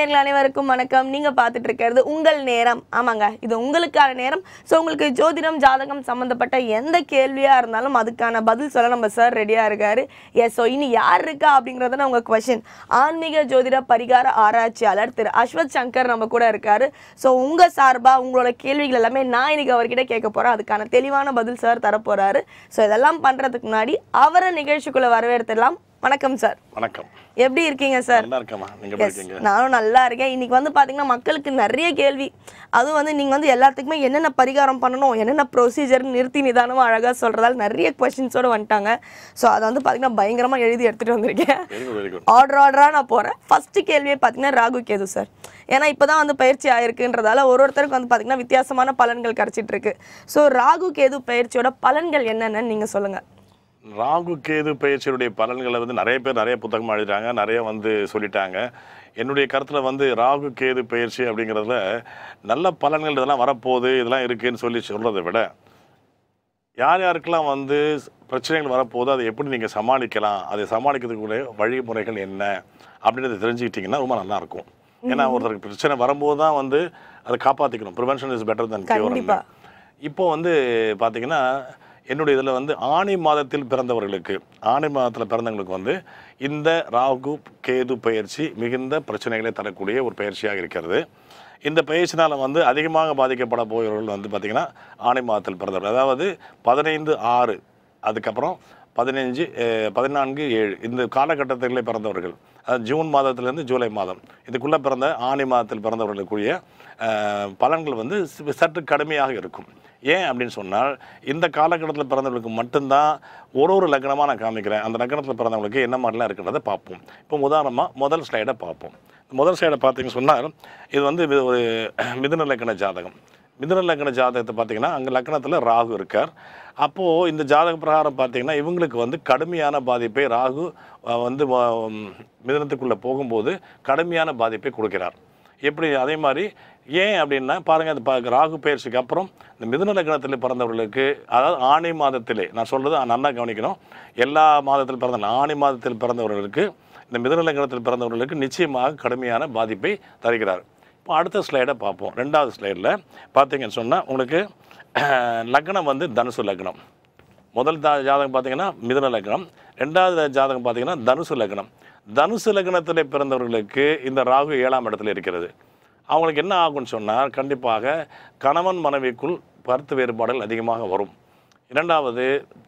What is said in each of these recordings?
நேயர்கள் அனைவருக்கும் வணக்கம். நீங்க பார்த்துட்டு இருக்கிறது உங்கள் நேரம். ஆமாங்க, இது உங்களுக்கான நேரம். ஸோ உங்களுக்கு ஜோதிடம் ஜாதகம் சம்பந்தப்பட்ட எந்த கேள்வியா இருந்தாலும் அதுக்கான பதில் சொல்ல நம்ம சார் ரெடியா இருக்காரு. எஸ், ஸோ இனி யார் இருக்கா அப்படிங்கிறத உங்க கொஸ்டின். ஆன்மீக ஜோதிட பரிகார ஆராய்ச்சியாளர் திரு அஸ்வத் சங்கர் நம்ம கூட இருக்காரு. ஸோ உங்க சார்பா உங்களோட கேள்விகள் எல்லாமே நான் இன்னைக்கு அவர்கிட்ட கேட்க போறேன். அதுக்கான தெளிவான பதில் சார் தரப்போறாரு. ஸோ இதெல்லாம் பண்றதுக்கு முன்னாடி அவரை நிகழ்ச்சிக்குள்ள வரவேற்கலாம். வணக்கம் சார். வணக்கம். எப்படி இருக்கீங்க சார்? நல்லா இருக்கேம்மா. நீங்க எப்படி இருக்கீங்க? நானும் நல்லா இருக்கேன். இன்னைக்கு பாத்தீங்கன்னா மக்களுக்கு நிறைய கேள்வி. அதுவும் நீங்க எல்லாத்துக்குமே என்னென்ன பரிகாரம் பண்ணணும், என்னென்ன ப்ரொசீஜர் நிறுத்தி நிதானமா அழகா சொல்றதால நிறைய கொஸ்டின்ஸோட வந்துட்டாங்க. ஸோ அதை பாத்தீங்கன்னா பயங்கரமா எழுதி எடுத்துட்டு வந்திருக்கேன். ஆர்டரா நான் போறேன். ஃபர்ஸ்ட் கேள்வியே பாத்தீங்கன்னா ராகு கேது சார். ஏன்னா இப்பதான் பயிற்சி ஆயிருக்குன்றதால ஒருத்தருக்கு பாத்தீங்கன்னா வித்தியாசமான பலன்கள் கிடைச்சிட்டு இருக்கு. ஸோ ராகு கேது பயிற்சியோட பலன்கள் என்னென்னு நீங்க சொல்லுங்க. ராகு கேது பயிற்சியுடைய பலன்களை நிறைய பேர் நிறைய புத்தகமாக எழுதுறாங்க, நிறைய சொல்லிட்டாங்க. என்னுடைய கருத்தில் ராகு கேது பயிற்சி அப்படிங்கிறதுல நல்ல பலன்கள் இதெல்லாம் வரப்போகுது, இதெல்லாம் இருக்குதுன்னு சொல்கிறத விட யார் யாருக்கெல்லாம் பிரச்சனைகள் வரப்போகுது, அதை எப்படி நீங்கள் சமாளிக்கலாம், அதை சமாளிக்கிறதுக்குரிய வழிமுறைகள் என்ன அப்படின்றத தெரிஞ்சுக்கிட்டிங்கன்னா ரொம்ப நல்லாயிருக்கும். ஏன்னா ஒருத்தருக்கு பிரச்சனை வரும்போது தான் அதை காப்பாற்றிக்கணும். Prevention is better than cure. இப்போ பார்த்தீங்கன்னா என்னுடைய இதில் ஆணி மாதத்தில் பிறந்தவர்களுக்கு, ஆணி மாதத்தில் பிறந்தவங்களுக்கு இந்த ராகு கேது பயிற்சி மிகுந்த பிரச்சனைகளை தரக்கூடிய ஒரு பயிற்சியாக இருக்கிறது. இந்த பயிற்சினால் அதிகமாக பாதிக்கப்பட போகிறவர்கள் பார்த்திங்கன்னா ஆணி மாதத்தில் பிறந்தவர்கள், அதாவது 15/6 அதுக்கப்புறம் 14/7 இந்த காலகட்டத்திலே பிறந்தவர்கள், அதாவது ஜூன் மாதத்துலேருந்து ஜூலை மாதம் இதுக்குள்ளே பிறந்த ஆணி மாதத்தில் பிறந்தவர்களுக்குரிய பலன்கள் சற்று கடுமையாக இருக்கும். ஏன் அப்படின்னு சொன்னால் இந்த காலகட்டத்தில் பிறந்தவர்களுக்கு மட்டும்தான் ஒரு லக்னமாக நான் காமிக்கிறேன். அந்த லக்னத்தில் பிறந்தவங்களுக்கு என்ன மாதிரிலாம் இருக்கிறத பார்ப்போம். இப்போ உதாரணமாக முதல் ஸ்லைடை பார்ப்போம். முதல் ஸ்லைடை பார்த்தீங்கன்னு சொன்னால் இது ஒரு மிதுன லக்ன ஜாதகம். மிதுன லக்ன ஜாதகத்தை பார்த்தீங்கன்னா அங்கே லக்னத்தில் ராகு இருக்கார். அப்போது இந்த ஜாதக பிரகாரம் பார்த்தீங்கன்னா இவங்களுக்கு கடுமையான பாதிப்பை ராகு மிதுனத்துக்குள்ளே போகும்போது கடுமையான பாதிப்பை கொடுக்கிறார். எப்படி அதே மாதிரி ஏன் அப்படின்னா பாருங்கள், அந்த ராகு பயிற்சிக்கு அப்புறம் இந்த மிதுன லக்னத்தில் பிறந்தவர்களுக்கு, அதாவது ஆணி மாதத்திலே, நான் சொல்கிறது நல்லா கவனிக்கணும், எல்லா மாதத்தில் பிறந்த ஆணி மாதத்தில் பிறந்தவர்களுக்கு இந்த மிதுன லக்னத்தில் பிறந்தவர்களுக்கு நிச்சயமாக கடுமையான பாதிப்பை தருகிறார். இப்போ அடுத்த ஸ்லைடை பார்ப்போம். ரெண்டாவது ஸ்லைடில் பார்த்தீங்கன்னு சொன்னால் உங்களுக்கு லக்னம் தனுசு லக்னம். முதல் ஜாதகம் பார்த்தீங்கன்னா மிதுன லக்னம், ரெண்டாவது ஜாதகம் பார்த்தீங்கன்னா தனுசு லக்னம். தனுசு லக்னத்தில் பிறந்தவர்களுக்கு இந்த ராகு 7ஆம் இடத்துல இருக்கிறது. அவங்களுக்கு என்ன ஆகும்னு சொன்னால் கண்டிப்பாக கணவன் மனைவிக்குள் கருத்து வேறுபாடுகள் அதிகமாக வரும். இரண்டாவது,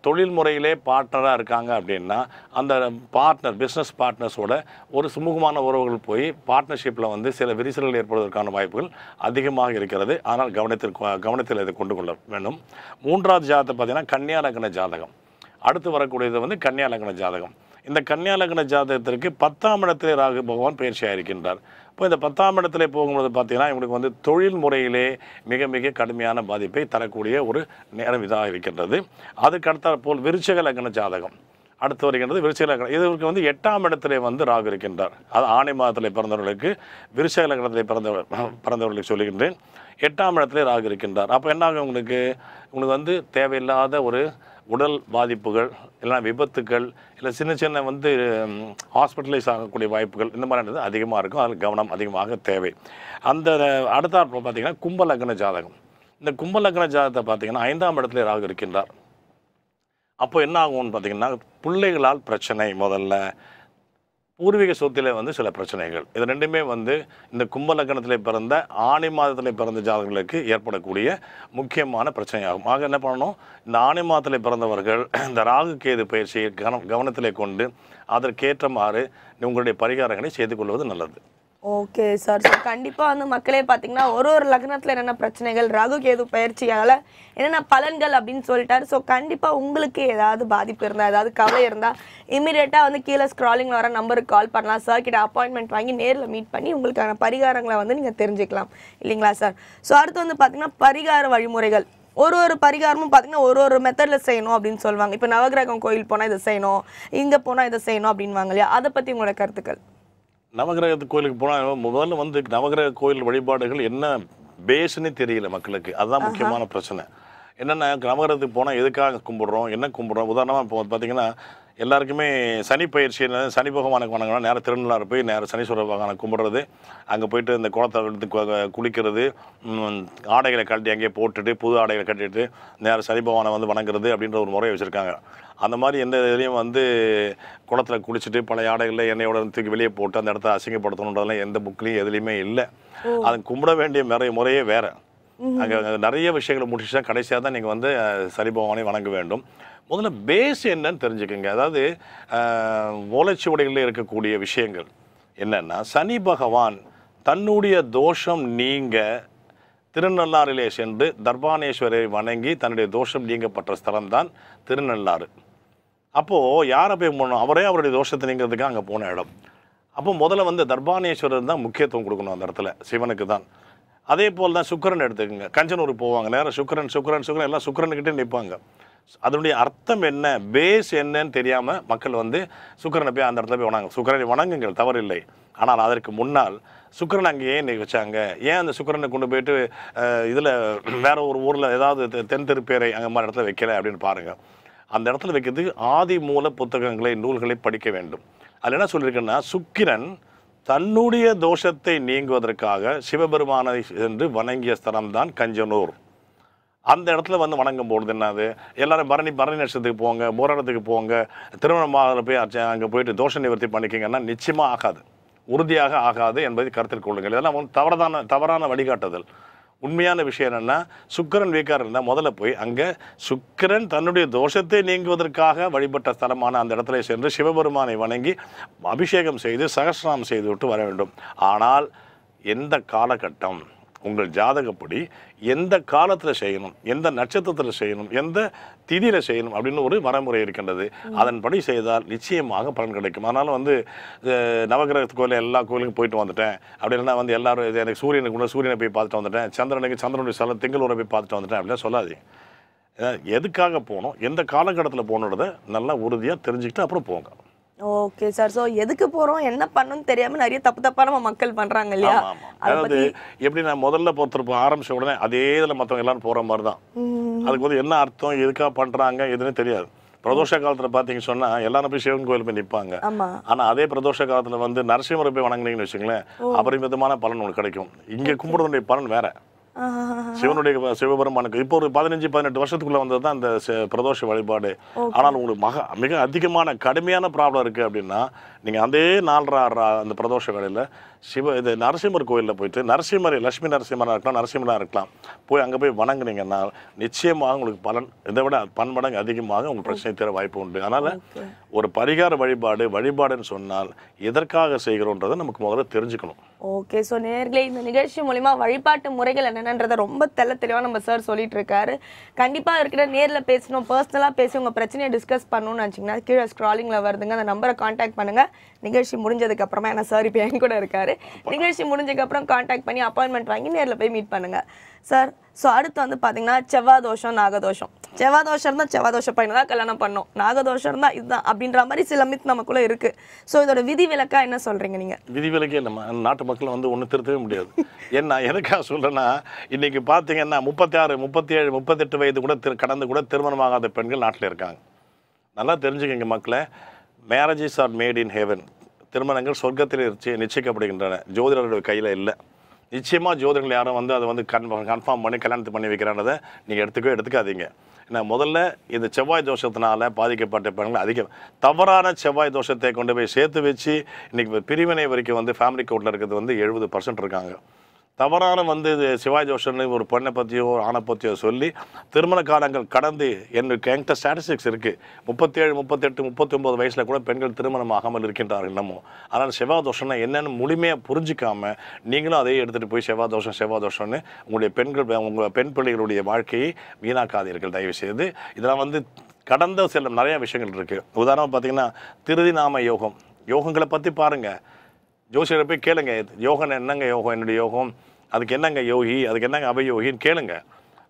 தொழில் முறையிலே பார்ட்னராக இருக்காங்க அப்படின்னா அந்த பார்ட்னர், பிஸ்னஸ் பார்ட்னர்ஸோட ஒரு சுமூகமான உறவுகள் போய் பார்ட்னர்ஷிப்பில் சில விரிசல்கள் ஏற்படுவதற்கான வாய்ப்புகள் அதிகமாக இருக்கிறது. ஆனால் கவனத்தில் இதை கொண்டு கொள்ள வேண்டும். மூன்றாவது ஜாதகத்தை பார்த்தீங்கன்னா கன்னியா லக்ன ஜாதகம். அடுத்து வரக்கூடியது கன்னியா லக்ன ஜாதகம். இந்த கன்னியா லக்ன ஜாதகத்திற்கு 10ஆம் இடத்திலே ராகு பகவான் பயிற்சியாக இருக்கின்றார். இப்போ இந்த 10ஆம் இடத்திலே போகும்போது பார்த்தீங்கன்னா இவங்களுக்கு தொழில் முறையிலே மிக மிக கடுமையான பாதிப்பை தரக்கூடிய ஒரு நேரம் இதாக இருக்கின்றது. அதுக்கு அடுத்த போல் விருச்சிக லக்ன ஜாதகம் அடுத்து வருகின்றது. விருச்சிக லக்னம் இதற்கு 8ஆம் இடத்திலே ராகு இருக்கின்றார். அது ஆணி மாதத்தில் பிறந்தவர்களுக்கு, விருச்சிக லக்னத்திலே பிறந்தவர்களுக்கு சொல்லுகின்றேன், 8ஆம் இடத்திலே ராகு இருக்கின்றார். அப்போ என்ன ஆகும், உங்களுக்கு தேவையில்லாத ஒரு உடல் பாதிப்புகள், இல்லைனா விபத்துக்கள், இல்லை சின்ன சின்ன ஹாஸ்பிட்டலைஸ் ஆகக்கூடிய வாய்ப்புகள் இந்த மாதிரியானது அதிகமாக இருக்கும். அதில் கவனம் அதிகமாக தேவை. அந்த அடுத்த பார்த்திங்கன்னா கும்ப லக்ன ஜாதகம். இந்த கும்ப லக்ன ஜாதகத்தை பார்த்திங்கன்னா 5ஆம் இடத்துல ராகு இருக்கின்றார். அப்போ என்ன ஆகும்னு பார்த்திங்கன்னா பிள்ளைகளால் பிரச்சனை, முதல்ல பூர்வீக சொத்தில் சில பிரச்சனைகள், இது ரெண்டுமே இந்த கும்ப லக்னத்தில் பிறந்த ஆணி மாதத்தில் பிறந்த ஜாதகங்களுக்கு ஏற்படக்கூடிய முக்கியமான பிரச்சனையாகும். ஆக என்ன பண்ணணும், இந்த ஆணி மாதத்தில் பிறந்தவர்கள் இந்த ராகு கேது பயிற்சியை கவனத்திலே கொண்டு அதற்கேற்றமாறு உங்களுடைய பரிகாரங்களை செய்து கொள்வது நல்லது. Okay sir. ஸோ கண்டிப்பாக மக்களே பார்த்தீங்கன்னா ஒரு லக்னத்தில் என்னென்ன பிரச்சனைகள், ராகு கேது பயிற்சியால் என்னென்ன பலன்கள் அப்படின்னு சொல்லிட்டாரு. ஸோ கண்டிப்பாக உங்களுக்கு ஏதாவது பாதிப்பு இருந்தால், ஏதாவது கவலை இருந்தால் இமீடியட்டாக கீழே ஸ்க்ராலிங்கில் வர நம்பருக்கு கால் பண்ணலாம். சார் கிட்ட அப்பாயின்மெண்ட் வாங்கி நேரில் மீட் பண்ணி உங்களுக்கான பரிகாரங்களை நீங்கள் தெரிஞ்சுக்கலாம், இல்லைங்களா சார்? ஸோ அடுத்து பார்த்தீங்கன்னா பரிகார வழிமுறைகள். ஒரு பரிகாரமும் பார்த்தீங்கன்னா ஒரு மெத்தடில் செய்யணும் அப்படின்னு சொல்லுவாங்க. இப்போ நவகிரகம் கோயில் போனால் இதை செய்யணும், இங்கே போனால் இதை செய்யணும் அப்படின்வாங்க இல்லையா? அதை பற்றி உங்களோட கருத்துக்கள். நவகிரகத்து கோயிலுக்கு போனால் முதல்ல நவகிரக கோயில் வழிபாடுகள் என்ன பேஸ்ன்னு தெரியல மக்களுக்கு. அதுதான் முக்கியமான பிரச்சனை. என்னென்னா நவகிரகத்துக்கு போனால் எதுக்காக கும்பிட்றோம், என்ன கும்பிட்றோம். உதாரணமாக இப்போ பார்த்தீங்கன்னா எல்லாருக்குமே சனி பயிற்சி சனி பகவானுக்கு வணங்கணும். நேரம் திருநள்ளாறு போய் நேரம் சனீஸ்வர பகவானை கும்பிட்றது, அங்கே போயிட்டு இந்த குளத்தை எடுத்து குளிக்கிறது, ஆடைகளை கழட்டி அங்கேயே போட்டுட்டு புது ஆடைகளை கட்டிட்டு நேரம் சனி பகவானை வந்து வணங்குறது அப்படின்ற ஒரு முறையை வச்சுருக்காங்க. அந்த மாதிரி எந்த இதுலேயும் வந்து குளத்தில் குளிச்சுட்டு பழைய ஆடைகளில் எண்ணெயோட தூக்கி வெளியே போட்டு அந்த இடத்த அசிங்கப்படுத்தணுன்றதெல்லாம் எந்த புக்லேயும் எதுலேயுமே இல்லை. அதை கும்பிட வேண்டிய முறையே வேறு. அங்கே நிறைய விஷயங்களை முடிச்சுட்டா கடைசியாக தான் நீங்கள் வந்து சனி பகவானை வணங்க வேண்டும். முதல்ல பேஸ் என்னன்னு தெரிஞ்சுக்கோங்க. அதாவது ஓலைச்சுவடிகளில் இருக்கக்கூடிய விஷயங்கள் என்னென்னா, சனி பகவான் தன்னுடைய தோஷம் நீங்க திருநள்ளாறிலே சென்று தர்பானேஸ்வரை வணங்கி தன்னுடைய தோஷம் நீங்கப்பட்ட ஸ்தலம்தான் திருநள்ளாறு. அப்போது யாரை போய் போகணும்? அவரே அவருடைய தோஷத்தை நீங்கிறதுக்காக அங்கே போன இடம். அப்போ முதல்ல வந்து தர்பானேஸ்வரர் தான் முக்கியத்துவம் கொடுக்கணும் அந்த இடத்துல, சிவனுக்கு தான். அதே போல் தான் சுக்கிரன் எடுத்துக்கோங்க. கஞ்சனூர் போவாங்க, நேரம் சுக்கிரன் எல்லாம் சுக்கிரனுக்கிட்டே நிற்பாங்க. அதனுடைய அர்த்தம் என்ன, பேஸ் என்னன்னு தெரியாமல் மக்கள் வந்து சுக்கிரனை போய் அந்த இடத்துல போய் வணங்க. சுக்கிரனை வணங்குங்கள், தவறில்லை. ஆனால் அதற்கு முன்னால் சுக்கிரன் அங்கே ஏன் வச்சாங்க, ஏன் அந்த சுக்கிரனை கொண்டு போயிட்டு இதில் வேற ஒரு ஊரில் ஏதாவது தென் திருப்பேரை அங்கே மாதிரி இடத்துல வைக்கல அப்படின்னு பாருங்கள். அந்த இடத்துல வைக்கிறதுக்கு ஆதி மூல புத்தகங்களை நூல்களை படிக்க வேண்டும். அதில் என்ன சொல்லியிருக்குன்னா, சுக்கிரன் தன்னுடைய தோஷத்தை நீங்குவதற்காக சிவபெருமானை சென்று வணங்கிய ஸ்தலம்தான் கஞ்சனூர். அந்த இடத்துல வந்து வணங்கும் பொழுது என்னது, எல்லாரும் பரணி நட்சத்திரத்துக்கு போங்க, போராட்டத்துக்கு போங்க, திருமணமாக போய் அங்கே போயிட்டு தோஷ நிவர்த்தி பண்ணிக்கிங்கன்னா நிச்சயமாக ஆகாது, உறுதியாக ஆகாது என்பதை கருத்தில் கொள்ளுங்கள். இதெல்லாம் வந்து தவறான வழிகாட்டுதல். உண்மையான விஷயம் என்னென்னா, சுக்கிரன் வீக்காக இருந்தால் முதல்ல போய் அங்கே சுக்கிரன் தன்னுடைய தோஷத்தை நீங்குவதற்காக வழிபட்ட ஸ்தலமான அந்த இடத்துல சென்று சிவபெருமானை வணங்கி அபிஷேகம் செய்து சகஸ்ரநாமம் செய்து விட்டு வர வேண்டும். ஆனால் எந்த காலகட்டம், உங்கள் ஜாதகப்படி எந்த காலத்தில் செய்யணும், எந்த நட்சத்திரத்தில் செய்யணும், எந்த திதியில் செய்யணும் அப்படின்னு ஒரு வரைமுறை இருக்கின்றது. அதன்படி செய்தால் நிச்சயமாக பலன் கிடைக்கும். அதனால் வந்து நவகிரக கோயில் எல்லா கோயிலுக்கும் போயிட்டு வந்துட்டேன் அப்படின்னா வந்து எல்லாரும் எனக்கு சூரியனை போய் பார்த்துட்டு வந்துட்டேன், சந்திரனுடைய ஸ்தலம் திங்களூரை போய் பார்த்துட்டு வந்துட்டேன் அப்படின்னா சொல்லாதீங்க. எதுக்காக போகணும், எந்த காலகட்டத்தில் போகணுன்றதை நல்லா உறுதியாக தெரிஞ்சுக்கிட்டு அப்புறம் போங்க. Okay sir. ஸோ எதுக்கு போகிறோம், என்ன பண்ணணும்னு தெரியாமல் நிறைய தப்பான நம்ம மக்கள் பண்ணுறாங்க இல்லையா? அதாவது எப்படி நான் முதல்ல பொறுத்திருப்ப ஆரம்பிச்ச உடனே அதே இதில் மற்றவங்க எல்லாரும் போகிற மாதிரி தான். அதுக்கு வந்து என்ன அர்த்தம், எதுக்காக பண்ணுறாங்க எதுன்னு தெரியாது. பிரதோஷ காலத்தில் பார்த்தீங்கன்னு சொன்னால் எல்லாரும் போய் சிவன் கோயில் போய் நிற்பாங்க. ஆனால் அதே பிரதோஷ காலத்தில் வந்து நரசிம்மரை போய் வணங்குனீங்கன்னு வச்சுங்களேன், அபரிமிதமான பலன் உங்களுக்கு கிடைக்கும். இங்கே கும்பிடுறதுடைய பலன் வேற. சிவபெருமானுக்கு இப்போ ஒரு 15-18 வருஷத்துக்குள்ள வந்தது தான் இந்த பிரதோஷ வழிபாடு. ஆனால் உங்களுக்கு மிக அதிகமான கடுமையான ப்ராப்ளம் இருக்குது அப்படின்னா, நீங்கள் அதே 4-6 அந்த பிரதோஷ வேலையில் இது நரசிம்மர் கோயிலில் போயிட்டு லட்சுமி நரசிம்மராக இருக்கலாம், நரசிம்மராக இருக்கலாம், போய் அங்கே போய் வணங்குனீங்கன்னா நிச்சயமாக உங்களுக்கு பலன் இதை விட பன்மடங்கு அதிகமாக உங்களுக்கு பிரச்சனை தர வாய்ப்பு உண்டு. அதனால் ஒரு பரிகார வழிபாடுன்னு சொன்னால் எதற்காக செய்கிறோன்றதை நமக்கு முதல்ல தெரிஞ்சுக்கணும். ஓகே. ஸோ நேயர்களே, இந்த நிகழ்ச்சி மூலிமா வழிபாட்டு முறைகள் என்னென்னன்றதை ரொம்ப தெளிவாக நம்ம சார் சொல்லிட்டு இருக்காரு. கண்டிப்பாக இருக்கிற நேரில் பேசணும், பர்சனலாக பேசி உங்கள் பிரச்சனையை டிஸ்கஸ் பண்ணணும்னு நினச்சிங்கன்னா கீழே ஸ்க்ராலிங்கில் வருதுங்க, அந்த நம்பரை கான்டாக்ட் பண்ணுங்கள். நிகழ்ச்சி முடிஞ்சதுக்கு அப்புறமா, ஏன்னா சார் இப்போ என் கூட இருக்காரு, நிகழ்ச்சி முடிஞ்சதுக்கப்புறம் கான்டாக்ட் பண்ணி அப்பாயின்மெண்ட் வாங்கி நேரில் போய் மீட் பண்ணுங்கள் சார். ஸோ அடுத்து வந்து பார்த்தீங்கன்னா செவ்வாய் தோஷம், நாகதோஷம். செவ்வாய் தோஷம் இருந்தால் செவ்வாய் தோஷ பையனை தான் கல்யாணம் பண்ணோம், நாகதோஷம் இருந்தால் இதுதான் அப்படின்ற மாதிரி சில மித் நமக்குள்ளே இருக்குது. ஸோ இதோட விதி விலக்கா என்ன சொல்கிறீங்க நீங்கள்? விதி விலக்கே நம்ம நாட்டு மக்கள் வந்து ஒன்றும் திருத்தவே முடியாது. ஏன்னா எதுக்காக சொல்கிறேன்னா, இன்றைக்கி பார்த்தீங்கன்னா 36, 37, 38 வயது கூட கடந்து கூட திருமணமாகாத பெண்கள் நாட்டில் இருக்காங்க. நல்லா தெரிஞ்சுக்கங்க மக்களை, marriages R made in heaven. திருமணங்கள் சொர்க்கத்தில் நிச்சயிக்கப்படுகின்றன, ஜோதிடர்களுடைய கையில் இல்லை. நிச்சயமாக ஜோதிடர்கள் யாரும் வந்து அதை வந்து கன்ஃபார்ம் பண்ணி கல்யாணத்தை பண்ணி வைக்கிறான்றதை நீங்கள் எடுத்துக்காதீங்க. ஏன்னா முதல்ல இந்த செவ்வாய் தோஷத்தினால பாதிக்கப்பட்ட பெண்கள் அதிகம் தவறான செவ்வாய் தோஷத்தை கொண்டு போய் சேர்த்து வச்சு இன்றைக்கி பிரிவினை வரைக்கும் வந்து ஃபேமிலி கோர்ட்டில் இருக்கிறது வந்து 70% இருக்காங்க. தவறான வந்து செவ்வாய் தோஷம்னு ஒரு பெண்ணை பற்றியோ ஆணை பற்றியோ சொல்லி திருமண காலங்கள் கடந்து என்கிட்ட ஸ்டாட்டிஸ்டிக்ஸ் இருக்குது, 37, 38, 39 வயசில் கூட பெண்கள் திருமணம் ஆகாமல் இருக்கின்றார்கள் இன்னமும். ஆனால் செவ்வாய் தோஷம்னா என்னென்னு முழுமையாக புரிஞ்சிக்காமல் நீங்களும் அதையே எடுத்துகிட்டு போய் செவ்வாய் தோஷம்னு உங்கள் பெண் பிள்ளைகளுடைய வாழ்க்கையை வீணாக்காதீர்கள் தயவுசெய்து. இதெல்லாம் வந்து கடந்த சில நிறையா விஷயங்கள் இருக்குது. உதாரணமாக பார்த்தீங்கன்னா திருதிநாம யோகங்களை பற்றி பாருங்கள், ஜோசியரை போய் கேளுங்க, யோகம் என்னங்க யோகம், என்னுடைய யோகம், அதுக்கு என்னங்க யோகி, அதுக்கு என்னங்க அவயோகின்னு கேளுங்க.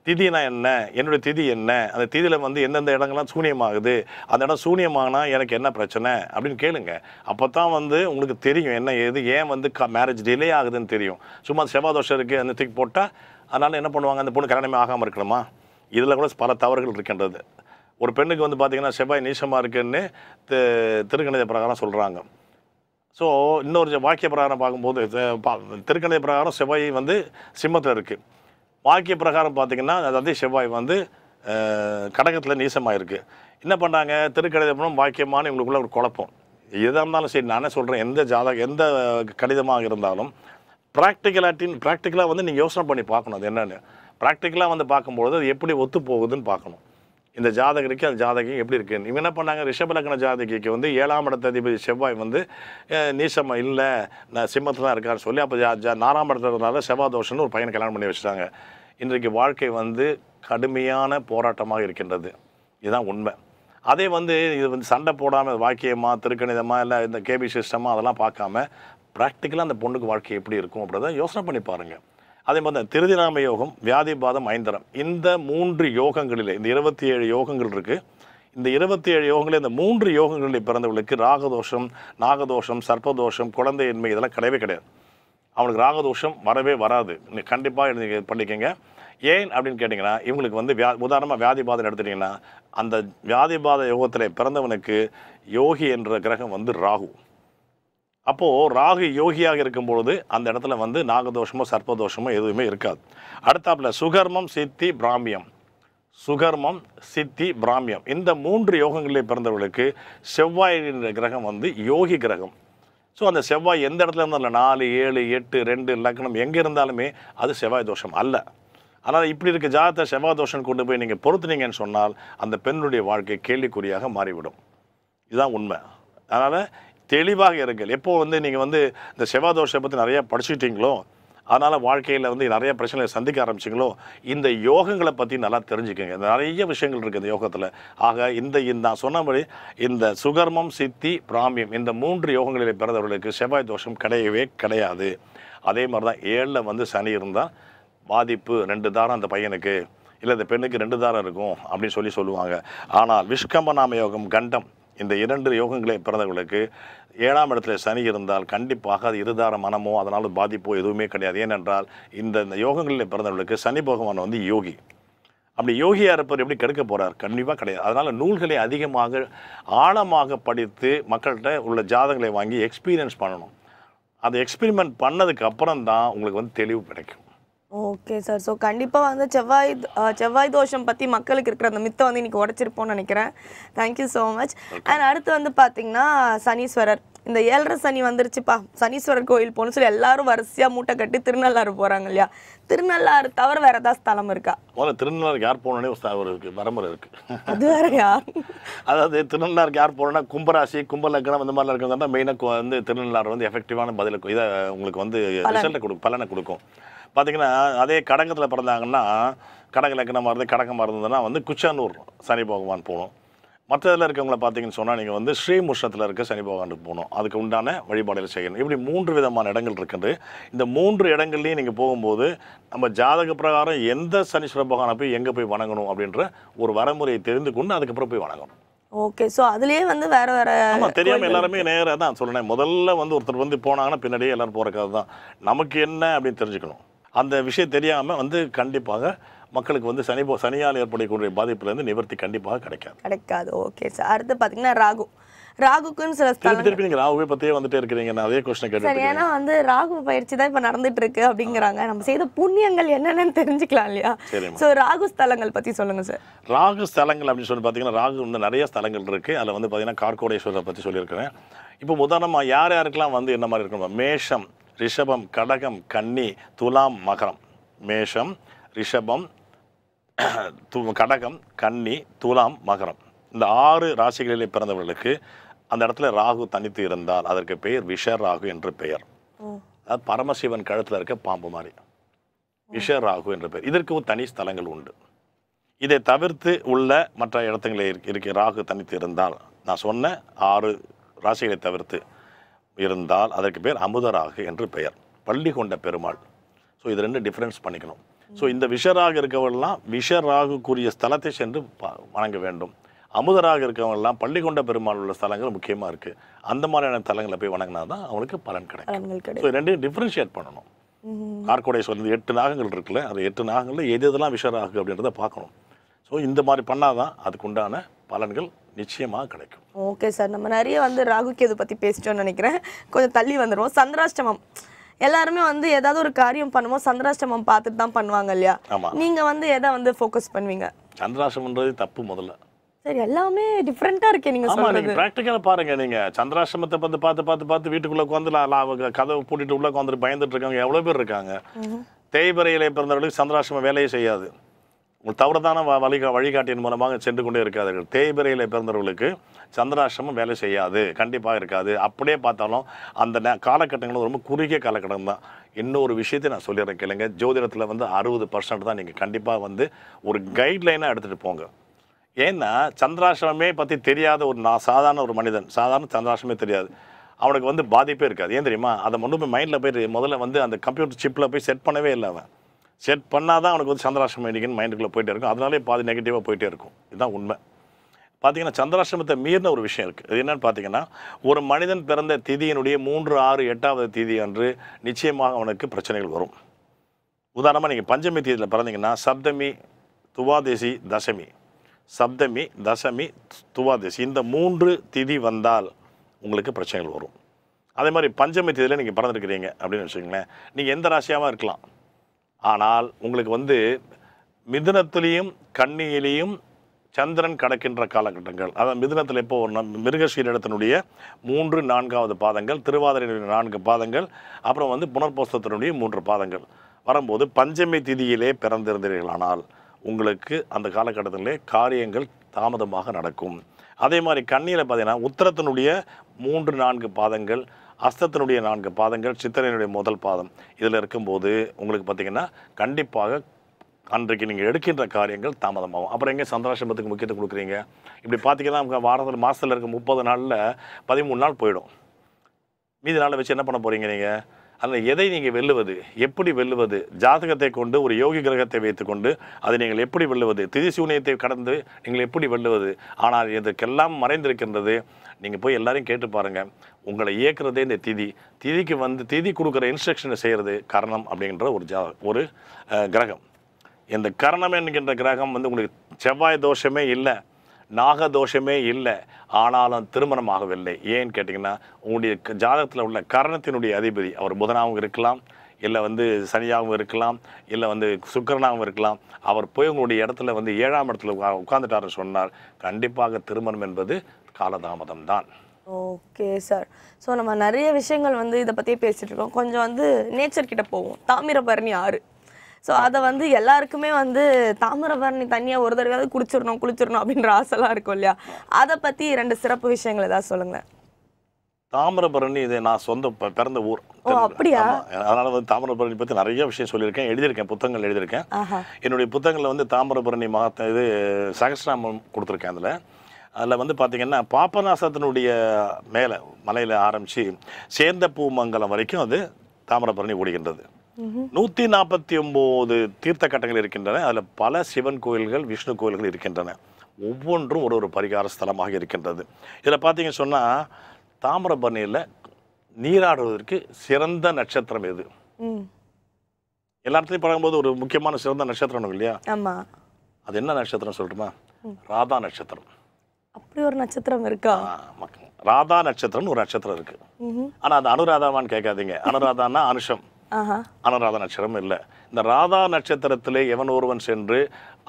திதினா என்ன, என்னுடைய திதி என்ன, அந்த திதியில் வந்து எந்தெந்த இடங்கள்லாம் சூனியமாகுது, அந்த இடம் சூனியமாகனா எனக்கு என்ன பிரச்சனை அப்படின்னு கேளுங்க. அப்போ தான் வந்து உங்களுக்கு தெரியும் என்ன ஏது, ஏன் வந்து மேரேஜ் டிலே ஆகுதுன்னு தெரியும். சும்மா செவ்வாய் தோஷம் இருக்குது அந்த தூக்கி போட்டால் அதனால் என்ன பண்ணுவாங்க, அந்த பொண்ணு கல்யாணமே ஆகாமல் இருக்கணுமா? இதில் கூட பல தவறுகள் இருக்கின்றது. ஒரு பெண்ணுக்கு வந்து பார்த்தீங்கன்னா செவ்வாய் நீசமாக இருக்குன்னு திருக்கணித பிரகாரம் சொல்கிறாங்க. ஸோ இன்னொரு வாக்கிய பிரகாரம் பார்க்கும்போது திருக்கணித பிரகாரம் செவ்வாய் வந்து சிம்மத்தில் இருக்குது. வாக்கிய பிரகாரம் பார்த்திங்கன்னா அதே செவ்வாய் வந்து கடகத்தில் நீசமாக இருக்குது. என்ன பண்ணுறாங்க, திருக்கணிதம் வாக்கியமான இவங்களுக்குள்ள ஒரு குழப்பம். எதாக இருந்தாலும் சரி, நானே சொல்கிறேன், எந்த கணிதமாக இருந்தாலும் ப்ராக்டிக்கலாக வந்து நீங்கள் யோசனை பண்ணி பார்க்கணும். அது என்னென்னு ப்ராக்டிக்கலாக வந்து பார்க்கும்பொழுது அது எப்படி ஒத்து போகுதுன்னு பார்க்கணும். இந்த ஜாதகருக்கு அந்த ஜாதகம் எப்படி இருக்குது. இவங்க என்ன பண்ணாங்க, ரிஷபலக்கண ஜாதகிக்கு வந்து 7ஆம் இடத்த அதிபதி செவ்வாய் வந்து நீசமாக இல்லை, நான் சிம்மத்தில் தான் இருக்கான்னு சொல்லி அப்போ 4ஆம் இடத்துல இருந்தாலும் செவ்வாய் தோஷம்னு ஒரு பையனை கல்யாணம் பண்ணி வச்சுட்டாங்க. இன்றைக்கு வாழ்க்கை வந்து கடுமையான போராட்டமாக இருக்கின்றது. இதுதான் உண்மை. அதே வந்து இது வந்து சண்டை போடாமல் வாக்கியமாக திருக்கணிதமாக இல்லை இந்த கேபி சிஸ்டமாக அதெல்லாம் பார்க்காம ப்ராக்டிக்கலாக அந்த பொண்ணுக்கு வாழ்க்கை எப்படி இருக்கும் அப்படின்றத யோசனை பண்ணி பாருங்கள். அதே மாதிரி தான் திருதிராம யோகம், வியாதிபாதம், ஐந்தரம், இந்த 3 யோகங்களில் இந்த 27 யோகங்கள் இருக்குது. இந்த 27 யோகங்களில் இந்த 3 யோகங்களில் பிறந்தவர்களுக்கு ராகதோஷம், நாகதோஷம், சர்ப்பதோஷம், குழந்தையின்மை இதெல்லாம் கிடையவே கிடையாது. அவனுக்கு ராகதோஷம் வரவே வராது. கண்டிப்பாக எழுதி பண்ணிக்கோங்க. ஏன் அப்படின்னு கேட்டிங்கன்னா, இவங்களுக்கு வந்து உதாரணமாக வியாதிபாதம் எடுத்துட்டிங்கன்னா, அந்த வியாதிபாத யோகத்தில் பிறந்தவனுக்கு யோகி என்ற கிரகம் வந்து ராகு. அப்போது ராகு யோகியாக இருக்கும்பொழுது அந்த இடத்துல வந்து நாகதோஷமோ சர்ப்பதோஷமோ எதுவுமே இருக்காது. அடுத்தாப்புல சுகர்மம், சித்தி, பிராமியம், சுகர்மம், சித்தி, பிராமியம், இந்த 3 யோகங்களில் பிறந்தவர்களுக்கு செவ்வாய் என்ற கிரகம் வந்து யோகி கிரகம். ஸோ அந்த செவ்வாய் எந்த இடத்துல இருந்தாலும் 4, 7, 8, 2 லக்னம் எங்கே இருந்தாலுமே அது செவ்வாய் தோஷம் அல்ல. ஆனால் இப்படி இருக்க ஜாதகத்தை செவ்வாய் தோஷம் கொண்டு போய் நீங்கள் பொறுத்துனீங்கன்னு சொன்னால் அந்த பெண்ணுடைய வாழ்க்கை கேள்விக்குறியாக மாறிவிடும். இதுதான் உண்மை. அதனால் தெளிவாக இருங்கள். எப்போ வந்து நீங்கள் வந்து இந்த செவ்வாய் தோஷத்தை பற்றி நிறையா படிச்சுக்கிட்டீங்களோ, அதனால் வாழ்க்கையில் வந்து நிறைய பிரச்சனைகளை சந்திக்க ஆரம்பிச்சிங்களோ, இந்த யோகங்களை பற்றி நல்லா தெரிஞ்சுக்கோங்க. நிறைய விஷயங்கள் இருக்குது இந்த யோகத்தில். ஆக நான் சொன்னபடி இந்த சுகர்மம், சித்தி, பிராமியம், இந்த 3 யோகங்களில் பிறந்தவர்களுக்கு செவ்வாய் தோஷம் கிடையவே கிடையாது. அதே மாதிரி தான் 7ல் வந்து சனி இருந்தால் பாதிப்பு 2 தாரம் அந்த பையனுக்கு, இல்லை இந்த பெண்ணுக்கு 2 தாரம் இருக்கும் அப்படின்னு சொல்லுவாங்க. ஆனால் விஷ்கம்பநாம யோகம், கண்டம், இந்த 2 யோகங்களை பிறந்தவர்களுக்கு 7ஆம் இடத்துல சனி இருந்தால் கண்டிப்பாக அது இருதார மனமோ அதனால் பாதிப்போ எதுவுமே கிடையாது. ஏனென்றால் இந்த யோகங்களில் பிறந்தவர்களுக்கு சனி பகவான் வந்து யோகி. அப்படி யோகியாக இருப்பவர் எப்படி கெடுக்க போகிறார்? கண்டிப்பாக கிடையாது. அதனால் நூல்களை அதிகமாக ஆழமாக படித்து மக்கள்கிட்ட உள்ள ஜாதகங்களை வாங்கி எக்ஸ்பீரியன்ஸ் பண்ணணும். அது எக்ஸ்பெரிமெண்ட் பண்ணதுக்கு அப்புறம் தான் உங்களுக்கு வந்து தெளிவு கிடைக்கும். Okay sir. ஸோ கண்டிப்பாக வந்து செவ்வாய் தோஷம் பற்றி மக்களுக்கு இருக்கிற அந்த மித்தை வந்து இன்றைக்கி உடச்சிருப்போம்னு நினைக்கிறேன். Thank you so much. அண்ட் அடுத்து வந்து பார்த்தீங்கன்னா சனீஸ்வரர், இந்த 7.5 சனி வந்துருச்சுப்பா, சனீஸ்வரர் கோயில் போகணும்னு சொல்லி எல்லாரும் வரிசையாக மூட்டை கட்டி திருநள்ளாறு போகிறாங்க இல்லையா? திருநள்ளாறு தவிர வேறு ஏதாவது ஸ்தலம் இருக்கா? முதல்ல திருநள்ளாருக்கு யார் போகணுன்னே ஒரு இருக்குது, வரமுறை இருக்குது. அது வேறையா? அதாவது திருநள்ளாருக்கு யார் போகணுன்னா கும்பராசி, கும்பலக்கணம் இந்த மாதிரிலாம் இருக்கிறதா மெயினாக வந்து திருநள்ளாறு வந்து எஃபெக்டிவான பதில் இதை உங்களுக்கு வந்து ரிசல்ட்டை பலனை கொடுக்கும். பார்த்திங்கன்னா அதே கடகத்தில் பிறந்தாங்கன்னா, கடக லக்னமாக இருந்து கடகமாக இருந்ததுன்னா வந்து குச்சானூர் சனி பகவான் போகணும். மற்ற இதில் இருக்கவங்கள பார்த்தீங்கன்னு சொன்னால் நீங்கள் வந்து ஸ்ரீமுஷ்ணத்தில் இருக்க சனி பகவானுக்கு போகணும். அதுக்கு உண்டான வழிபாடுகள் செய்யணும். இப்படி 3 விதமான இடங்கள் இருக்குது. இந்த 3 இடங்கள்லையும் நீங்கள் போகும்போது நம்ம ஜாதக பிரகாரம் எந்த சனீஸ்வர பகவானை போய் எங்கே போய் வணங்கணும் அப்படின்ற ஒரு வரமுறையை தெரிந்து கொண்டு அதுக்கப்புறம் போய் வணங்கணும். ஓகே. ஸோ அதுலேயே வந்து வேறு ஆமாம், தெரியாமல் எல்லாருமே நேராக தான் சொல்கிறேன். முதல்ல வந்து ஒருத்தர் வந்து போனாங்கன்னா பின்னாடியே எல்லோரும் போகிறக்காக தான். நமக்கு என்ன அப்படின்னு தெரிஞ்சுக்கணும். அந்த விஷயம் தெரியாமல் வந்து கண்டிப்பாக மக்களுக்கு வந்து சனியால் ஏற்படக்கூடிய பாதிப்புலேருந்து நிவர்த்தி கண்டிப்பாக கிடைக்காது. Okay sir. அடுத்து பார்த்தீங்கன்னா ராகுக்குன்னு சில திருப்பி நீங்கள் ராகுவை பற்றியே வந்துட்டே இருக்கிறீங்க. நான் அதே கொஸ்டின் கேட்டேன். ஏன்னா வந்து ராகு பயிற்சி தான் இப்போ நடந்துட்டு இருக்கு அப்படிங்கிறாங்க. நம்ம செய்த புண்ணியங்கள் என்னென்னு தெரிஞ்சுக்கலாம் இல்லையா? ஸோ ராகு ஸ்தலங்கள் பற்றி சொல்லுங்கள் சார். ராகு ஸ்தலங்கள் அப்படின்னு சொல்லி பார்த்தீங்கன்னா ராகு வந்து நிறைய ஸ்தலங்கள் இருக்குது. அதில் வந்து பார்த்தீங்கன்னா கார்கோடேஸ்வரரை பற்றி சொல்லியிருக்கிறேன். இப்போ உதாரணமாக யாருக்கெல்லாம் வந்து என்ன மாதிரி இருக்கணும்? மேஷம், ரிஷபம், கடகம், கன்னி, துலாம், மகரம். மேஷம், ரிஷபம், கடகம், கன்னி, துலாம், மகரம், இந்த 6 ராசிகளிலே பிறந்தவர்களுக்கு அந்த இடத்துல ராகு தனித்து இருந்தால் அதற்கு பெயர் விஷராகு என்று பெயர். அது பரமசிவன் கழுத்தில் இருக்க பாம்பு மாதிரி விஷராகு என்று பெயர். இதற்கு ஒரு தனி ஸ்தலங்கள் உண்டு. இதை தவிர்த்து உள்ள மற்ற இடத்துங்களில் இருக்க ராகு தனித்து இருந்தால், நான் சொன்ன 6 ராசிகளை தவிர்த்து இருந்தால் அதற்கு பேர் அமுதராகு என்று பெயர். பள்ளி கொண்ட பெருமாள். ஸோ இது 2 டிஃப்ரென்ஸ் பண்ணிக்கணும். ஸோ இந்த விஷராக இருக்கவங்கெல்லாம் விஷராகுக்குரிய ஸ்தலத்தை சென்று வணங்க வேண்டும். அமுதராக இருக்கவங்கெல்லாம் பள்ளி கொண்ட பெருமாள் உள்ள ஸ்தலங்கள் முக்கியமாக இருக்குது. அந்த மாதிரியான ஸ்தலங்களை போய் வணங்கினா தான் அவங்களுக்கு பலன் கிடைக்கும். ஸோ 2 டிஃப்ரென்ஷியேட் பண்ணணும். கார்கோடேஸ்வரர் 8 நாகங்கள் இருக்குல்ல, அது 8 நாகங்களில் எது எதெல்லாம் விஷராகு அப்படின்றத பார்க்கணும். ஸோ இந்த மாதிரி பண்ணாதான் அதுக்கு உண்டான பலன்கள் நிச்சயமாக கிடைக்கும். ஓகே சார், நம்ம நிறைய வந்து ராகு கேது பற்றி பேசிட்டோம்னு நினைக்கிறேன். கொஞ்சம் தள்ளி வந்துடுவோம். சந்திராஷ்டமம் எல்லாருமே வந்து ஏதாவது ஒரு காரியம் பண்ணுவோம், சந்திராஷ்டமம் பார்த்துட்டு தான் பண்ணுவாங்க இல்லையா? நீங்க வந்து எதை வந்து ஃபோக்கஸ் பண்ணுவீங்க? சந்திராஷ்டமம்ன்றது தப்பு முதல்ல. சரி, எல்லாமே டிஃப்ரெண்டா இருக்கே நீங்க சொல்றது. நீங்க பிராக்டிக்கலா பாருங்க. நீங்க சந்திராஷ்டமத்தை பார்த்து வீட்டுக்குள்ள உட்காந்து கதவை பூட்டிட்டு உள்ள உட்காந்துட்டு பயந்துட்டு இருக்காங்க எவ்வளவு பேர் இருக்காங்க. தேய்பிறையிலே பிறந்தவர்களுக்கு சந்திராஷ்டமம் வேலையே செய்யாது. உங்கள் தவறுதான வழிகாட்டியின் மூலமாக சென்று கொண்டே இருக்காது. தேய்பிறையிலே பிறந்தவர்களுக்கு சந்திராஷ்டமம் வேலை செய்யாது, கண்டிப்பாக இருக்காது. அப்படியே பார்த்தாலும் அந்த காலகட்டங்களும் ரொம்ப குறுகிய காலகட்டம் தான். இன்னொரு விஷயத்தை நான் சொல்லிடுறேன் கேளுங்க. ஜோதிடத்தில் வந்து 60% தான் நீங்கள் கண்டிப்பாக வந்து ஒரு கைட்லைனாக எடுத்துகிட்டு போங்க. ஏன்னா சந்திராஷ்டமே பற்றி தெரியாத சாதாரண ஒரு மனிதன், சாதாரண சந்திராஷ்டமே தெரியாது, அவனுக்கு வந்து பாதிப்பே இருக்காது. ஏன் தெரியுமா? அதை கொண்டு போய் மைண்டில் போய் முதல்ல வந்து அந்த கம்ப்யூட்டர் சிப்பில் போய் செட் பண்ணவே இல்லை. அவன் செட் பண்ணால் தான் அவனுக்கு வந்து சந்திராஷ்டமம் இன்றைக்கின்னு மைண்டுக்குள்ளே போயிட்டே இருக்கும். அதனாலே பாதி நெகட்டிவாக போயிட்டே இருக்கும். இதுதான் உண்மை. பார்த்தீங்கன்னா சந்திராஷ்டமத்தை மீறின ஒரு விஷயம் இருக்குது. அது என்னென்னு பார்த்தீங்கன்னா, ஒரு மனிதன் பிறந்த திதியினுடைய 3, 6, 8வது திதி அன்று நிச்சயமாக அவனுக்கு பிரச்சனைகள் வரும். உதாரணமாக நீங்கள் பஞ்சமி தேதியில் பிறந்தீங்கன்னா சப்தமி, துவாதசி, தசமி, சப்தமி, தசமி, துவாதசி இந்த 3 திதி வந்தால் உங்களுக்கு பிரச்சனைகள் வரும். அதே மாதிரி பஞ்சமி தேதியில் நீங்கள் பிறந்திருக்கிறீங்க அப்படின்னு வச்சுக்கோங்களேன், நீங்கள் எந்த ராசியாகவும் இருக்கலாம். ஆனால் உங்களுக்கு வந்து மிதுனத்திலையும் கன்னியிலையும் சந்திரன் கடக்கின்ற காலகட்டங்கள், அதாவது மிதுனத்தில் எப்போ ஒரு மிருகசீரிடத்தினுடைய 3, 4வது பாதங்கள், திருவாதிரையினுடைய 4 பாதங்கள், அப்புறம் வந்து புனர்பூசத்தினுடைய 3 பாதங்கள் வரும்போது பஞ்சமி திதியிலே பிறந்திருந்தீர்களானால் உங்களுக்கு அந்த காலகட்டத்திலே காரியங்கள் தாமதமாக நடக்கும். அதே மாதிரி கன்னியில் பார்த்தீங்கன்னா உத்திரத்தினுடைய 3, 4 பாதங்கள், அஸ்தத்தினுடைய 4 பாதங்கள், சித்திரையினுடைய முதல் பாதம் இதில் இருக்கும்போது உங்களுக்கு பார்த்திங்கன்னா கண்டிப்பாக அன்றைக்கு நீங்கள் எடுக்கின்ற காரியங்கள் தாமதமாகும். அப்புறம் எங்கே சந்திராஷ்டமத்துக்கு முக்கியத்துவம் கொடுக்குறீங்க? இப்படி பார்த்தீங்கன்னா வாரத்தில் மாதத்தில் இருக்க 30 நாளில் 13 நாள் போயிடும். மீதி நாளை வச்சு என்ன பண்ண போகிறீங்க நீங்கள்? அதில் எதை நீங்கள் வெல்லுவது, எப்படி வெல்லுவது, ஜாதகத்தை கொண்டு ஒரு யோகி கிரகத்தை வைத்துக்கொண்டு அதை நீங்கள் எப்படி வெல்லுவது, திதி சூனியத்தை கடந்து நீங்கள் எப்படி வெல்லுவது? ஆனால் இதற்கெல்லாம் மறைந்திருக்கின்றது. நீங்கள் போய் எல்லாரையும் கேட்டு பாருங்கள். உங்களை இயக்குறதே இந்த திதிக்கு வந்து திதி கொடுக்குற இன்ஸ்ட்ரக்ஷனை செய்கிறது கரணம் அப்படின்ற ஒரு கிரகம். இந்த கரணம் என்கின்ற கிரகம் வந்து உங்களுக்கு செவ்வாய் தோஷமே இல்லை, நாக தோஷமே இல்லை, ஆனாலும் திருமணம் ஆகவில்லை. ஏன்னு கேட்டிங்கன்னா உங்களுடைய ஜாதகத்தில் உள்ள கரணத்தினுடைய அதிபதி அவர் புதனாகவும் இருக்கலாம், இல்லை வந்து சனியாகவும் இருக்கலாம், இல்லை வந்து சுக்கிரனாகவும் இருக்கலாம். அவர் போய் உங்களுடைய இடத்துல வந்து 7ஆம் இடத்துல உட்கார்ந்துட்டாருன்னு சொன்னால் கண்டிப்பாக திருமணம் என்பது காலதாமதம் தான். Okay sir. ஸோ நம்ம நிறைய விஷயங்கள் வந்து இதை பற்றியே பேசிகிட்டு இருக்கோம். கொஞ்சம் வந்து நேச்சர் கிட்ட போவோம். தாமிரபரணி ஆறு, ஸோ அதை வந்து எல்லாருக்குமே வந்து தாமிரபரணி தண்ணியை ஒரு தடவையாவது குளிச்சிடணும் அப்படின்ற ஆசைலாம் இருக்கும் இல்லையா? அதை பற்றி 2 சிறப்பு விஷயங்கள் ஏதாவது சொல்லுங்களேன். தாமிரபரணி இது நான் பிறந்த ஊர். அப்படியா? அதனால வந்து தாமிரபரணி பற்றி நிறைய விஷயம் சொல்லியிருக்கேன், எழுதியிருக்கேன், புத்தகங்கள் எழுதியிருக்கேன். என்னுடைய புத்தகங்களில் வந்து தாமிரபரணி இது சகஸ்ரநாமம் கொடுத்துருக்கேன். அதில் வந்து பார்த்திங்கன்னா பாபநாசத்தினுடைய மேலே மலையில் ஆரம்பித்து சேர்ந்த பூமங்கலம் வரைக்கும் அது தாமிரபரணி ஓடுகின்றது. 149 தீர்த்த கட்டங்கள் இருக்கின்றன. அதில் பல சிவன் கோயில்கள், விஷ்ணு கோயில்கள் இருக்கின்றன. ஒவ்வொன்றும் ஒரு பரிகார ஸ்தலமாக இருக்கின்றது. இதில் பார்த்தீங்கன்னு சொன்னால் தாமிரபரணியில் நீராடுவதற்கு சிறந்த நட்சத்திரம் எது? எல்லாத்தையும் பார்க்கும்போது ஒரு முக்கியமான சிறந்த நட்சத்திரம் இல்லையா? ஆமாம். அது என்ன நட்சத்திரம் சொல்லட்டுமா? ராதா நட்சத்திரம். அப்படி ஒரு நட்சத்திரம் இருக்கா? ராதா நட்சத்திரம்னு ஒரு நட்சத்திரம் இருக்கு. ஆனால் அது அனுராதாவான்னு கேட்காதீங்க. அனுராதான்னா அனுஷம், அனுராதா நட்சத்திரம் இல்லை. இந்த ராதா நட்சத்திரத்திலே எவன் ஒருவன் சென்று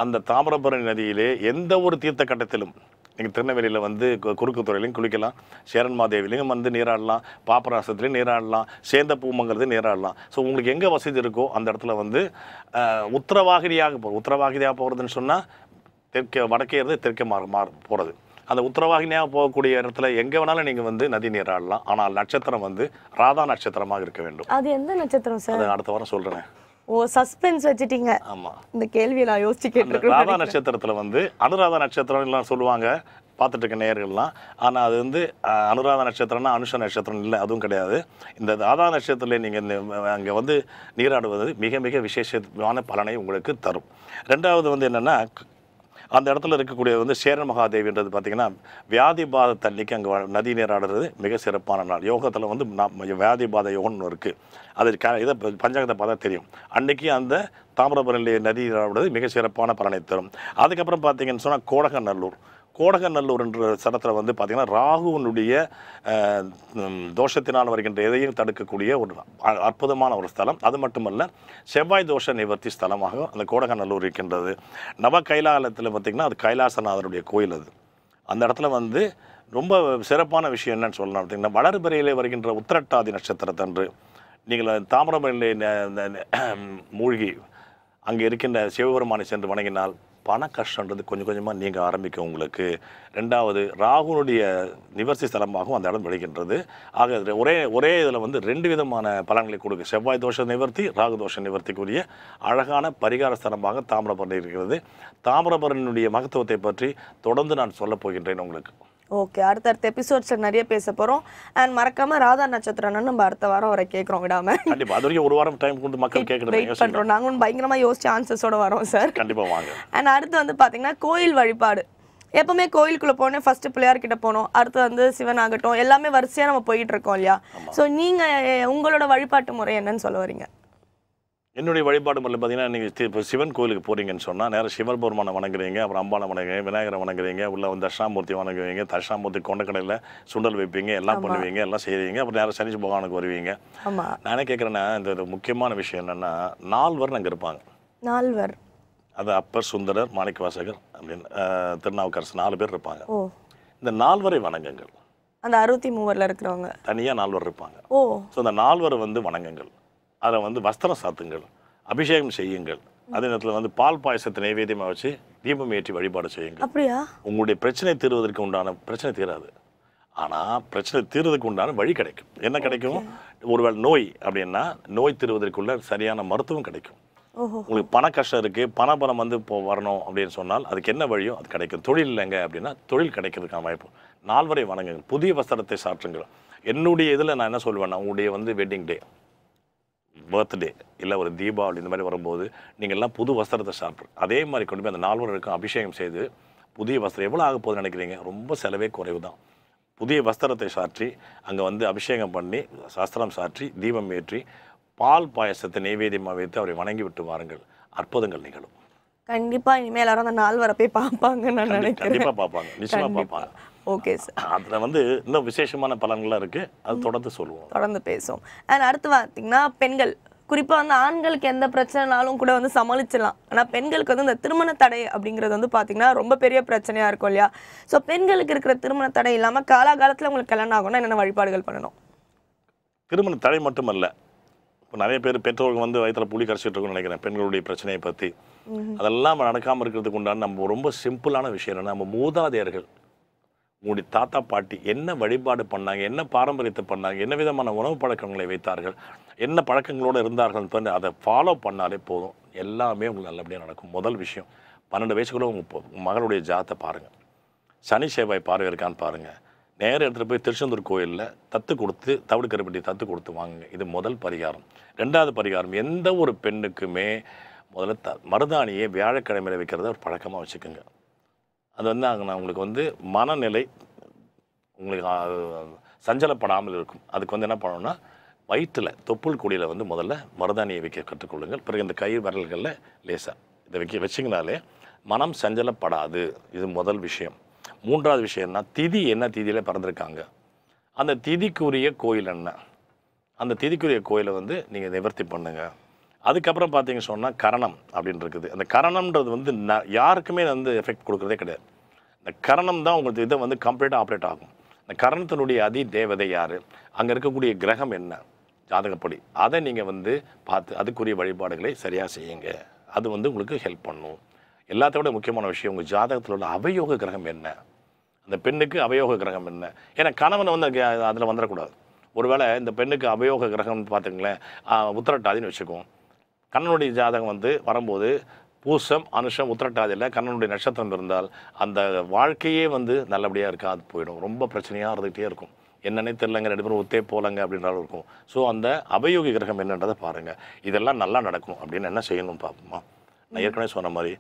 அந்த தாமிரபரணி நதியிலே எந்த ஒரு தீர்த்த கட்டத்திலும், நீங்கள் திருநெல்வேலியில் வந்து குறுக்கு துறையிலையும் குளிக்கலாம், சேரன்மாதேவிலையும் வந்து நீராடலாம், பாபநாசத்துலேயும் நீராடலாம், சேந்த பூமங்கலத்தையும் நீராடலாம். ஸோ உங்களுக்கு எங்கே வசதி இருக்கோ அந்த இடத்துல வந்து உத்தரவாகினியாக போகிறதுன்னு சொன்னால் வடக்கே இருந்து தெற்கே போகிறது. அந்த உத்தரவாகினியாக போகக்கூடிய இடத்துல எங்கே வேணாலும் நீங்கள் வந்து நதி நீராடலாம். ஆனால் நட்சத்திரம் வந்து ராதா நட்சத்திரமாக இருக்க வேண்டும். அது எந்த நட்சத்திரம் சார்? அது அடுத்த வாரம் சொல்கிறேன். ஓ, சஸ்பென்ஸ் வச்சிட்டீங்க. ஆமாம், இந்த கேள்வியை நான் யோசிச்சு கேட்டிருக்கேன். ராதா நட்சத்திரத்தில் வந்து அனுராதா நட்சத்திரம் எல்லாம் சொல்லுவாங்க பார்த்துட்டு இருக்க நேயர்கள்லாம். ஆனால் அது வந்து அனுராதா நட்சத்திரம்னா அனுஷ நட்சத்திரம் இல்லை, அதுவும் கிடையாது. இந்த ராதா நட்சத்திரத்தில் நீங்கள் அங்கே வந்து நீராடுவது மிக மிக விசேஷமான பலனை உங்களுக்கு தரும். ரெண்டாவது வந்து என்னென்னா அந்த இடத்துல இருக்கக்கூடிய வந்து சேரன் மகாதேவின்றது பார்த்தீங்கன்னா வியாதிபாத தண்ணிக்கு அங்கே நதி நீராடுறது மிக சிறப்பான நாள். யோகத்தில் வந்து வியாதிபாத யோகம்னு இருக்குது. அது இதை பஞ்சாங்கத்தை பார்த்தா தெரியும். அன்னைக்கு அந்த தாமிரபரணி நதி நீராடுறது மிக சிறப்பான பலனை தரும். அதுக்கப்புறம் பார்த்தீங்கன்னு சொன்னால் கோடகநல்லூர் என்ற ஸ்தலத்தில் வந்து பார்த்திங்கன்னா ராகுவனுடைய தோஷத்தினால் வருகின்ற எதையும் தடுக்கக்கூடிய ஒரு அற்புதமான ஒரு ஸ்தலம். அது மட்டுமல்ல, செவ்வாய் தோஷ நிவர்த்தி ஸ்தலமாக அந்த கோடகநல்லூர் இருக்கின்றது. நவ கைலாலத்தில் பார்த்திங்கன்னா அது கைலாசநாதருடைய கோயில். அது அந்த இடத்துல வந்து ரொம்ப சிறப்பான விஷயம் என்னன்னு சொல்லலாம் பார்த்திங்கன்னா, வளர்பிறையிலே வருகின்ற உத்திரட்டாதி நட்சத்திரத்தன்று நீங்கள் தாமிரபரணியிலே மூழ்கி அங்கே இருக்கின்ற சிவபெருமானை சென்று வணங்கினால் பண கஷ்டன்றது கொஞ்சம் கொஞ்சமாக நீங்கள் ஆரம்பிக்கும் உங்களுக்கு. ரெண்டாவது, ராகுனுடைய நிவர்த்தி ஸ்தலமாகவும் அந்த இடம் விளைகின்றது. ஆக ஒரே இதில் வந்து 2 விதமான பலன்களை கொடுக்கு. செவ்வாய் தோஷ நிவர்த்தி, ராகு தோஷ நிவர்த்திக்குரிய அழகான பரிகார ஸ்தலமாக தாமிரபரணி இருக்கிறது. தாமிரபரணியுடைய மகத்துவத்தை பற்றி தொடர்ந்து நான் சொல்லப் போகின்றேன் உங்களுக்கு. ஓகே, அடுத்தடுத்த எபிசோட்ஸில் நிறைய பேச போகிறோம். அண்ட் மறக்காமல் ராதா நட்சத்திரம்னு நம்ம அடுத்த வாரம் வரை கேட்குறோம் விடாம. கண்டிப்பாக அது வரைக்கும் 1 வாரம் டைம் கொண்டு மக்கள் வெயிட் பண்ணுறோம். நாங்களும் பயங்கரமாக யோசிச்சு ஆன்சர்ஸோட வரோம் சார். கண்டிப்பாக வாங்க. அண்ட் அடுத்து வந்து பார்த்தீங்கன்னா கோயில் வழிபாடு. எப்பவுமே கோயிலுக்குள்ளே போனேன் ஃபர்ஸ்ட் பிள்ளையார்கிட்ட போனோம், அடுத்து வந்து சிவன் ஆகட்டும், எல்லாமே வரிசையாக நம்ம போயிட்டு இருக்கோம் இல்லையா? ஸோ நீங்கள் உங்களோட வழிபாட்டு முறை என்னன்னு சொல்ல வரீங்க? என்னுடைய வழிபாடு முறையில் பார்த்தீங்கன்னா, நீங்கள் இப்போ சிவன் கோயிலுக்கு போகிறீங்கன்னு சொன்னால் நேரம் சிவபெருமானை வணங்குறீங்க, அப்புறம் அம்பானை வணங்குறீங்க, விநாயகரை வணங்குறீங்க, உள்ள வந்து தட்சிணாமூர்த்தி வணங்குவீங்க, தட்சிணாமூர்த்தி கொண்டக்கடையில் சுண்டல் வைப்பீங்க, எல்லாம் பண்ணுவீங்க, எல்லாம் செய்வீங்க. அப்புறம் நேரம் சனி பகவானுக்கு வருவீங்க. நானே கேட்குறேன்னா, இந்த முக்கியமான விஷயம் என்னென்னா, 4 அங்கே இருப்பாங்க. 4 அது அப்பர், சுந்தரர், மாணிக்கவாசகர் அப்படின்னு திருநாவுக்கரசு 4 பேர் இருப்பாங்க. இந்த 4 வணங்குங்கள். அந்த 63 இருக்கிறவங்க தனியாக 4 இருப்பாங்க. ஸோ அந்த 4 வந்து வணங்குங்கள். அதில் வந்து வஸ்திரம் சாத்துங்கள், அபிஷேகம் செய்யுங்கள். அதே நேரத்தில் வந்து பால் பாயசத்தை நைவேத்தியமாக வச்சு தீபம் ஏற்றி வழிபாடு செய்யுங்கள். அப்படியா? உங்களுடைய பிரச்சனை தீர்வதற்கு உண்டான பிரச்சனை தீராது, ஆனால் பிரச்சனை தீர்வதற்கு உண்டான வழி கிடைக்கும். என்ன கிடைக்கும்? ஒருவேளை நோய் அப்படின்னா நோய் தீர்வதற்குள்ள சரியான மருத்துவம் கிடைக்கும். உங்களுக்கு பண கஷ்டம் இருக்குது, பணபலம் வந்து இப்போ வரணும் அப்படின்னு சொன்னால் அதுக்கு என்ன வழியோ அது கிடைக்கும். தொழில் இல்லைங்க அப்படின்னா தொழில் கிடைக்கிறதுக்கான வாய்ப்பு. 4 வணங்குங்கள், புதிய வஸ்திரத்தை சாற்றுங்கள். என்னுடைய இதில் நான் என்ன சொல்லுவேன்னா, உங்களுடைய வந்து வெட்டிங் டே, பர்த்டே, இல்லை ஒரு தீபாவளி இந்த மாதிரி வரும்போது நீங்கள் எல்லாம் புது வஸ்திரத்தை சாப்பிட்ரு. அதே மாதிரி கொண்டு போய் அந்த 4 அபிஷேகம் செய்து புதிய வஸ்திரம் எவ்வளோ ஆக போகுதுன்னு நினைக்கிறீங்க? ரொம்ப செலவே குறைவு தான். புதிய வஸ்திரத்தை சாற்றி அங்கே வந்து அபிஷேகம் பண்ணி வஸ்திரம் சாற்றி தீபம் ஏற்றி பால் பாயசத்தை நைவேத்தியமாக வைத்து அவரை வணங்கி விட்டு வாருங்கள். அற்புதங்கள் நிகழும். கண்டிப்பாக இனிமேல் எல்லாரும் அந்த 4 போய் பார்ப்பாங்கன்னு நான் நினைக்கிறேன். கண்டிப்பாக பார்ப்பாங்க, நிச்சயமாக பார்ப்பாங்க. ஓகே சார், அதில் வந்து இன்னும் விசேஷமான பலன்கள்லாம் இருக்குது, அது தொடர்ந்து சொல்லுவோம், தொடர்ந்து பேசுவோம். அண்ட் அடுத்து பார்த்தீங்கன்னா பெண்கள், குறிப்பாக வந்து ஆண்களுக்கு எந்த பிரச்சனைனாலும் கூட வந்து சமாளிச்சிடலாம். ஆனால் பெண்களுக்கு வந்து இந்த திருமண தடை அப்படிங்கிறது வந்து பார்த்தீங்கன்னா ரொம்ப பெரிய பிரச்சனையாக இருக்கும் இல்லையா? ஸோ பெண்களுக்கு இருக்கிற திருமண தடை இல்லாமல் காலாகாலத்தில் உங்களுக்கு கல்யாணம் ஆகும்னா என்னென்ன வழிபாடுகள் பண்ணணும்? திருமண தடை மட்டுமல்ல, இப்போ நிறைய பேர் பெற்றோர்கள் வந்து வயிற்றில் புளி கரைச்சிட்டு இருக்குன்னு நினைக்கிறேன் பெண்களுடைய பிரச்சனையை பற்றி. அதெல்லாம் நடக்காமல் இருக்கிறதுக்கு உண்டான நம்ம ரொம்ப சிம்பிளான விஷயம் என்னென்னா, நம்ம மூதாதையர்கள், உங்களுடைய தாத்தா பாட்டி என்ன வழிபாடு பண்ணாங்க, என்ன பாரம்பரியத்தை பண்ணாங்க, என்ன விதமான உணவு பழக்கங்களை வைத்தார்கள், என்ன பழக்கங்களோடு இருந்தார்கள், அதை ஃபாலோ பண்ணாலே போதும், எல்லாமே உங்களுக்கு நல்லபடியாக நடக்கும். முதல் விஷயம், 12 வயசுக்குள்ள உங்கள் மகளுடைய ஜாத்தை பாருங்கள், சனி செவ்வாய் பார்வை இருக்கான்னு பாருங்கள். நேரம் எடுத்துகிட்டு போய் திருச்செந்தூர் கோயிலில் தத்து கொடுத்து தவிடு கருப்பட்டி தத்து கொடுத்து வாங்குங்க. இது முதல் பரிகாரம். 2வது பரிகாரம், எந்த ஒரு பெண்ணுக்குமே முதல்ல மருதாணியை வியாழக்கிழமையில் வைக்கிறத ஒரு பழக்கமாக வச்சுக்கோங்க. அது வந்து அங்கே உங்களுக்கு வந்து மனநிலை உங்களுக்கு சஞ்சலப்படாமல் இருக்கும். அதுக்கு வந்து என்ன பண்ணணும்னா, வயிற்றில் தொப்புள் கொடியில் வந்து முதல்ல மருதாணியை வைக்க கற்றுக்கொள்ளுங்கள். பிறகு இந்த கை விரல்களில் லேசாக இதை வச்சிங்கனாலே மனம் சஞ்சலப்படாது. இது முதல் விஷயம். 3வது விஷயம்னா, திதி என்ன திதியில் பிறந்திருக்காங்க, அந்த திதிக்குரிய கோயில் என்ன, அந்த திதிக்குரிய கோயிலை வந்து நீங்கள் நிவர்த்தி பண்ணுங்கள். அதுக்கப்புறம் பார்த்தீங்கன்னு சொன்னால் கரணம் அப்படின்னு இருக்குது. அந்த கரணம்ன்றது வந்து யாருக்குமே வந்து எஃபெக்ட் கொடுக்குறதே கிடையாது. இந்த கரணம் தான் உங்களுக்கு இதை வந்து கம்ப்ளீட்டாக ஆப்ரேட் ஆகும். இந்த கரணத்தினுடைய அதி தேவதை யார், அங்கே இருக்கக்கூடிய கிரகம் என்ன ஜாதகப்படி, அதை நீங்கள் வந்து பார்த்து அதுக்குரிய வழிபாடுகளை சரியாக செய்யுங்க. அது வந்து உங்களுக்கு ஹெல்ப் பண்ணும். எல்லாத்த விட முக்கியமான விஷயம், உங்கள் ஜாதகத்தில் உள்ள அவயோக கிரகம் என்ன, அந்த பெண்ணுக்கு அவயோக கிரகம் என்ன. ஏன்னா கணவனை வந்து அதில் வந்துடக்கூடாது. ஒருவேளை இந்த பெண்ணுக்கு அவயோக கிரகம்னு பார்த்துங்களேன், உத்திரட்டாதின்னு வச்சுக்குவோம். கண்ணனுடைய ஜாதகம் வந்து வரும்போது பூசம், அனுஷம், உத்திரட்டாதியில் கண்ணனுடைய நட்சத்திரம் இருந்தால் அந்த வாழ்க்கையே வந்து நல்லபடியாக இருக்காது, போயிடும். ரொம்ப பிரச்சனையாக இருந்துகிட்டே இருக்கும். என்னன்னே தெரிலங்க, 2 பேரும் ஒத்தே போலங்க அப்படின்றாலும் இருக்கும். ஸோ அந்த அவயோகி கிரகம் என்னன்றதை பாருங்கள். இதெல்லாம் நல்லா நடக்கும் அப்படின்னு என்ன செய்யணும் பார்ப்போமா? நான் ஏற்கனவே சொன்ன மாதிரி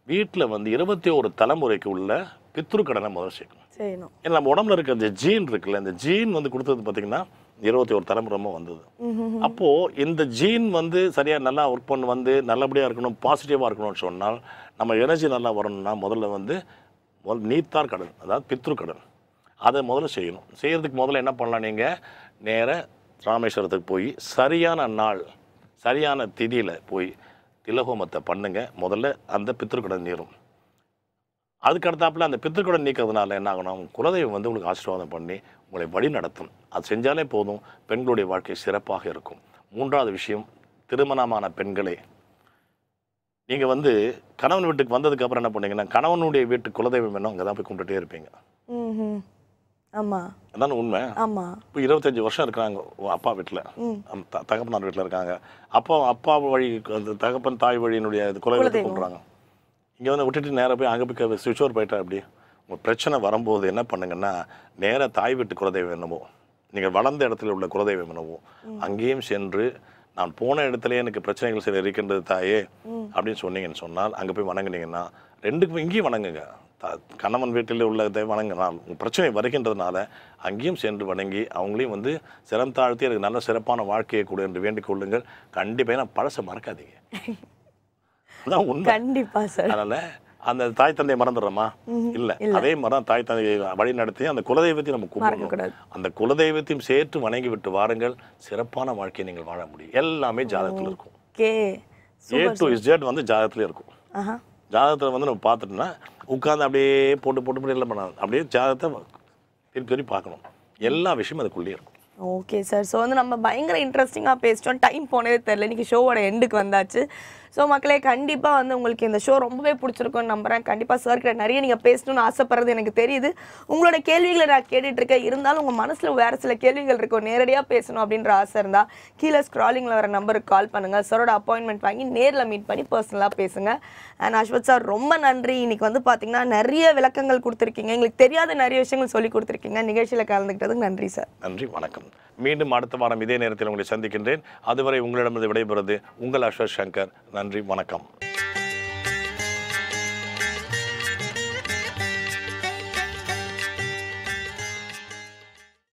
வீட்டில் வந்து 21 தலைமுறைக்கு உள்ள பித்ரு கடனை முதல்ல செய்யணும். ஏன்னா நம்ம உடம்புல இருக்க இந்த ஜீன் இருக்குல்ல, இந்த ஜீன் வந்து கொடுத்தது பார்த்தீங்கன்னா 21 தலைமுறைமா வந்தது. அப்போது இந்த ஜீன் வந்து சரியாக நல்லா ஒர்க் பண்ண வந்து நல்லபடியாக இருக்கணும், பாசிட்டிவாக இருக்கணும்னு சொன்னால் நம்ம எனர்ஜி நல்லா வரணும்னா முதல்ல நீத்தார் கடன், அதாவது பித்ரு கடன், அதை முதல்ல செய்யணும். செய்கிறதுக்கு முதல்ல என்ன பண்ணலாம், நீங்கள் நேராக ராமேஸ்வரத்துக்கு போய் சரியான நாள் சரியான திதியில் போய் திலஹோமத்தை பண்ணுங்க. முதல்ல அந்த பித்ருக்கடன் நீரும். அதுக்கடுத்தாப்புல அந்த பித்ருக்கடன் நீக்கிறதுனால என்ன ஆகணும், குலதெய்வம் வந்து உங்களுக்கு ஆசீர்வாதம் பண்ணி உங்களை வழி நடத்தும். அது செஞ்சாலே போதும், பெண்களுடைய வாழ்க்கை சிறப்பாக இருக்கும். 3வது விஷயம், திருமணமான பெண்களே, நீங்கள் வந்து கணவன் வீட்டுக்கு வந்ததுக்கு அப்புறம் என்ன பண்ணீங்கன்னா, கணவனுடைய வீட்டு குலதெய்வம் வேணும், அங்கே தான் போய் கும்பிட்டுட்டே இருப்பீங்க. ஆமாம், அதான உண்மை. ஆமாம். இப்போ 25 வருஷம் இருக்கிறாங்க அப்பா வீட்டில், தகப்பனார் வீட்டில் இருக்காங்க. அப்பா வழி அந்த தகப்பன் தாய் வழியினுடைய குலதெய்வத்தை கும்பிட்றாங்க. இங்கே வந்து விட்டுட்டு நேராக போய் அங்கே போய் சுவிட்ச் ஓவர் போயிட்டா அப்படி உங்கள் பிரச்சனை வரும்போது என்ன பண்ணுங்கன்னா, நேராக தாய் வீட்டு குலதெய்வம் என்னவோ, நீங்கள் வளர்ந்த இடத்துல உள்ள குலதெய்வம் என்னவோ அங்கேயும் சென்று, நான் போன இடத்துல எனக்கு பிரச்சனைகள் சில இருக்கின்றது தாயே அப்படின்னு சொன்னீங்கன்னு சொன்னால் அங்கே போய் வணங்குனீங்கன்னா, ரெண்டுக்கும் இங்கேயும் வணங்குங்க. கணவன் வீட்டில் உள்ள வணங்கினால் உங்கள் பிரச்சனை வருகின்றதுனால அங்கேயும் சென்று வணங்கி அவங்களையும் வந்து சிரம் தாழ்த்தி எனக்கு நல்ல சிறப்பான வாழ்க்கையை கொடு என்று வேண்டிக் கொள்ளுங்கள். கண்டிப்பாக நான் பழசை மறக்காதீங்க. அதான் உண்மை. கண்டிப்பா சார். அதனால அந்த தாய் தந்தையை மறந்துடுறோமா? இல்லை, அதே மாதிரி தான் தாய் தந்தையை வழி நடத்தி அந்த குலதெய்வத்தையும் நம்ம கும்பிடணும். அந்த குலதெய்வத்தையும் சேர்த்து வணங்கி விட்டு வாருங்கள், சிறப்பான வாழ்க்கையை நீங்கள் வாழ முடியும். எல்லாமே ஜாதகத்தில் இருக்கும். A to Z வந்து ஜாதகத்துல இருக்கும். ஜாதகத்தில் வந்து நம்ம பார்த்துட்டோம்னா உட்காந்து அப்படியே போட்டு எல்லாம் பண்ணாது, அப்படியே ஜாதகத்தை திருப்பி பார்க்கணும். எல்லா விஷயமும் அதுக்குள்ளேயே இருக்கும். Okay sir. ஸோ வந்து நம்ம பயங்கர இன்ட்ரெஸ்டிங்காக பேசிட்டோம், டைம் போனதே தெரில. இன்றைக்கி ஷோவோட எண்டுக்கு வந்தாச்சு. ஸோ மக்களே, கண்டிப்பாக வந்து உங்களுக்கு இந்த ஷோ ரொம்பவே பிடிச்சிருக்கும்னு நம்புகிறேன். கண்டிப்பாக சார்கிட்ட நிறைய நீங்கள் பேசணும்னு ஆசைப்படுறது எனக்கு தெரியுது. உங்களோட கேள்விகளை நான் கேட்டுட்ருக்கேன். இருந்தாலும் உங்கள் மனசில் வேறு சில கேள்விகள் இருக்கும், நேரடியாக பேசணும் அப்படின்ற ஆசை இருந்தால் கீழே ஸ்க்ராலிங்கில் வர நம்பருக்கு கால் பண்ணுங்கள். சாரோட அப்பாயின்மெண்ட் வாங்கி நேரில் மீட் பண்ணி பர்சனலாக பேசுங்க. அண்ட் அஸ்வத் சார், ரொம்ப நன்றி. இன்றைக்கி வந்து பார்த்திங்கன்னா நிறைய விளக்கங்கள் கொடுத்துருக்கீங்க, எங்களுக்கு தெரியாத நிறைய விஷயங்கள் சொல்லி கொடுத்துருக்கீங்க. நிகழ்ச்சியில் கலந்துக்கிட்டதுக்கு நன்றி சார். நன்றி, வணக்கம். மீண்டும் அடுத்த வாரம் இதே நேரத்தில் உங்களை சந்திக்கின்றேன். அதுவரை உங்களிடமிருந்து விடைபெறுவது உங்கள் அஸ்வத் சங்கர். நன்றி, வணக்கம்.